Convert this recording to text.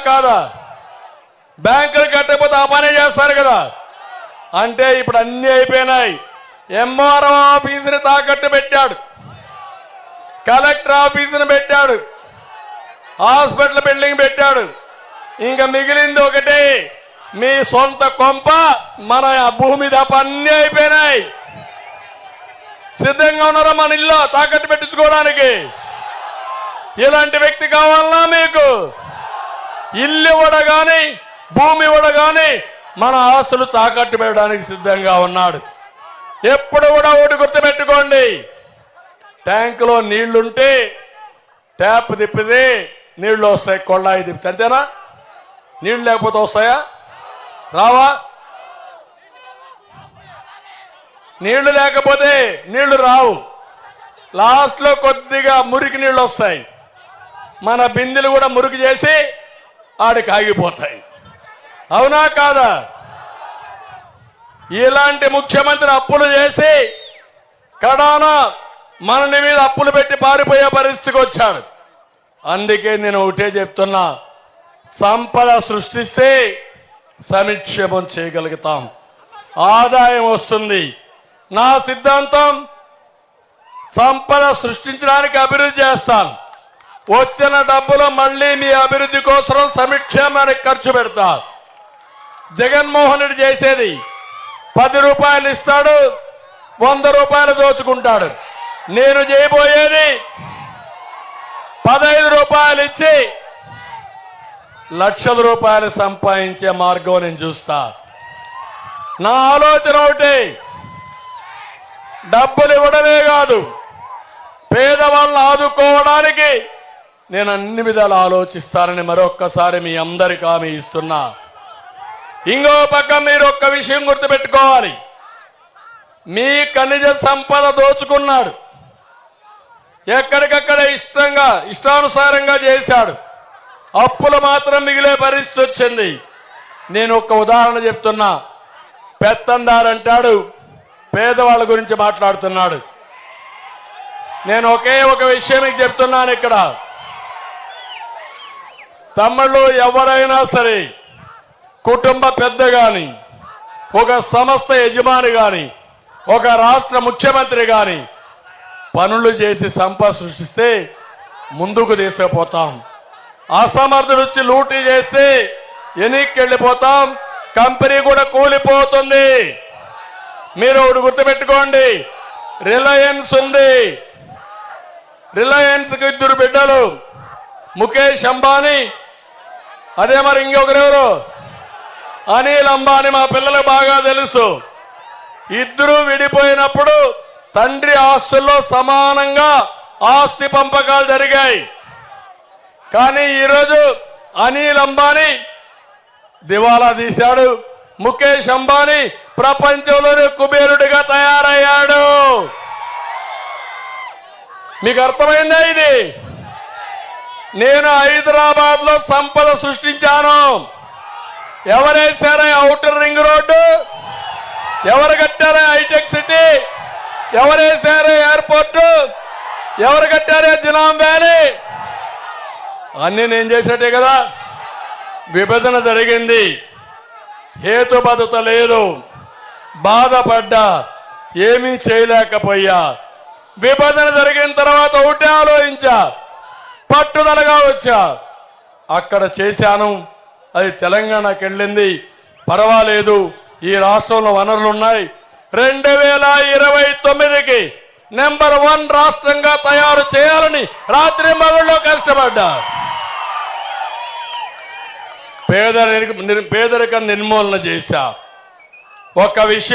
కాదా? బ్యాంకులు కట్టకపోతే ఆ పనే చేస్తారు కదా. అంటే ఇప్పుడు అన్ని అయిపోయినాయి. ఎంఆర్ఓ ఆఫీసుని తాకట్టు పెట్టాడు, కలెక్టర్ ఆఫీసుని పెట్టాడు, హాస్పిటల్ బిల్డింగ్ పెట్టాడు. ఇంకా మిగిలింది ఒకటి, మీ సొంత కొంప, మన భూమి తప్ప అన్ని అయిపోయినాయి. సిద్ధంగా ఉన్నారా మన ఇల్లు తాకట్టు పెట్టించుకోవడానికి? ఇలాంటి వ్యక్తి కావాలన్నా మీకు? ఇల్లు ఇవ్వడం కానీ భూమి ఇవ్వడం కానీ మన ఆస్తులు తాకట్టు పెట్టడానికి సిద్ధంగా ఉన్నాడు. ఎప్పుడు కూడా ఒకటి గుర్తుపెట్టుకోండి, ట్యాంకులో నీళ్లుంటే ట్యాప్ తిప్పితే నీళ్లు వస్తాయి, కొళ్ళాయి తిప్పితే, అంతేనా? నీళ్లు లేకపోతే వస్తాయా? రావా? నీళ్లు లేకపోతే నీళ్లు రావు. లాస్ట్లో కొద్దిగా మురికి నీళ్లు వస్తాయి. మన బిందెలు కూడా మురికి చేసి ఆడికి ఆగిపోతాయి. అవునా కాదా? ఇలాంటి ముఖ్యమంత్రి అప్పులు చేసి కడాన మన మీద అప్పులు పెట్టి పారిపోయే పరిస్థితికి వచ్చాడు. అందుకే నేను ఒకటే చెప్తున్నా, సంపద సృష్టిస్తే సంక్షేమం చేయగలుగుతాం, ఆదాయం వస్తుంది. నా సిద్ధాంతం, సంపద సృష్టించడానికి అభివృద్ధి చేస్తాను, వచ్చిన డబ్బులు మళ్ళీ మీ అభివృద్ధి కోసం సంక్షేమానికి ఖర్చు పెడతా. జగన్మోహన్ రెడ్డి చేసేది 10 రూపాయలు ఇస్తాడు, 100 రూపాయలు దోచుకుంటాడు. నేను చేయబోయేది 15 రూపాయలు ఇచ్చి లక్షల రూపాయలు సంపాదించే మార్గం నేను చూస్తా. నా ఆలోచన ఒకటి, డబ్బులు ఇవ్వడమే కాదు, పేదవాళ్ళని ఆదుకోవడానికి నేను అన్ని విధాలు ఆలోచిస్తానని మరొక్కసారి మీ అందరికీ హామీ ఇస్తున్నా. ఇంకో పక్క మీరు ఒక్క విషయం గుర్తుపెట్టుకోవాలి, మీ ఖనిజ సంపద దోచుకున్నాడు, ఎక్కడికక్కడ ఇష్టానుసారంగా చేశాడు, అప్పులు మాత్రం మిగిలే పరిస్థితి వచ్చింది. నేను ఒక ఉదాహరణ చెప్తున్నా, పెత్తందారు అంటాడు, పేదవాళ్ళ గురించి మాట్లాడుతున్నాడు. నేను ఒకే ఒక విషయం మీకు చెప్తున్నాను, ఇక్కడ తమ్ముళ్ళు ఎవరైనా సరే, కుటుంబ పెద్ద కానీ, ఒక సంస్థ యజమాని కానీ, ఒక రాష్ట్ర ముఖ్యమంత్రి కానీ పనులు చేసి సంపద సృష్టిస్తే ముందుకు తీసుకుపోతాం. అసమర్థుడు వచ్చి లూటీ చేస్తే ఎన్నికకి వెళ్ళిపోతాం, కంపెనీ కూడా కూలిపోతుంది. మీరు ఒకటి గుర్తుపెట్టుకోండి, రిలయన్స్ ఉంది, రిలయన్స్కి 2 బిడ్డలు, ముఖేష్ అంబానీ, అదే మరి ఇంకొకరెవరు, అనిల్ అంబానీ. మా పిల్లలకు బాగా తెలుసు. ఇద్దరు విడిపోయినప్పుడు తండ్రి ఆస్తుల్లో సమానంగా ఆస్తి పంపకాలు జరిగాయి. కానీ ఈరోజు అనిల్ అంబానీ దివాలా తీశాడు, ముఖేష్ అంబానీ ప్రపంచంలోనే కుబేరుడిగా తయారయ్యాడు. మీకు అర్థమైందా? ఇది నేను హైదరాబాద్ లో సంపద సృష్టించాను. ఎవరేసారా ఔటర్ రింగ్ రోడ్డు, ఎవరు కట్టారా హైటెక్ సిటీ, ఎవరేసారా ఎయిర్పోర్టు, ఎవరు కట్టారా జినాం వ్యాలీ, అన్ని నేను చేసేటే కదా. విభజన జరిగింది, హేతుబద్ధత లేదు, బాధపడ్డా, ఏమీ చేయలేకపోయా. విభజన జరిగిన తర్వాత ఒకటే ఆలోచించా, పట్టుదలగా వచ్చా, అక్కడ చేశాను. అది తెలంగాణకి వెళ్ళింది, పర్వాలేదు, ఈ రాష్ట్రంలో వనరులు ఉన్నాయి. 2029కి నెంబర్ 1 రాష్ట్రంగా తయారు చేయాలని రాత్రి మగుళ్ళలో కష్టపడ్డా. పేదరికం నిర్మూలన చేశా. ఒక విషయం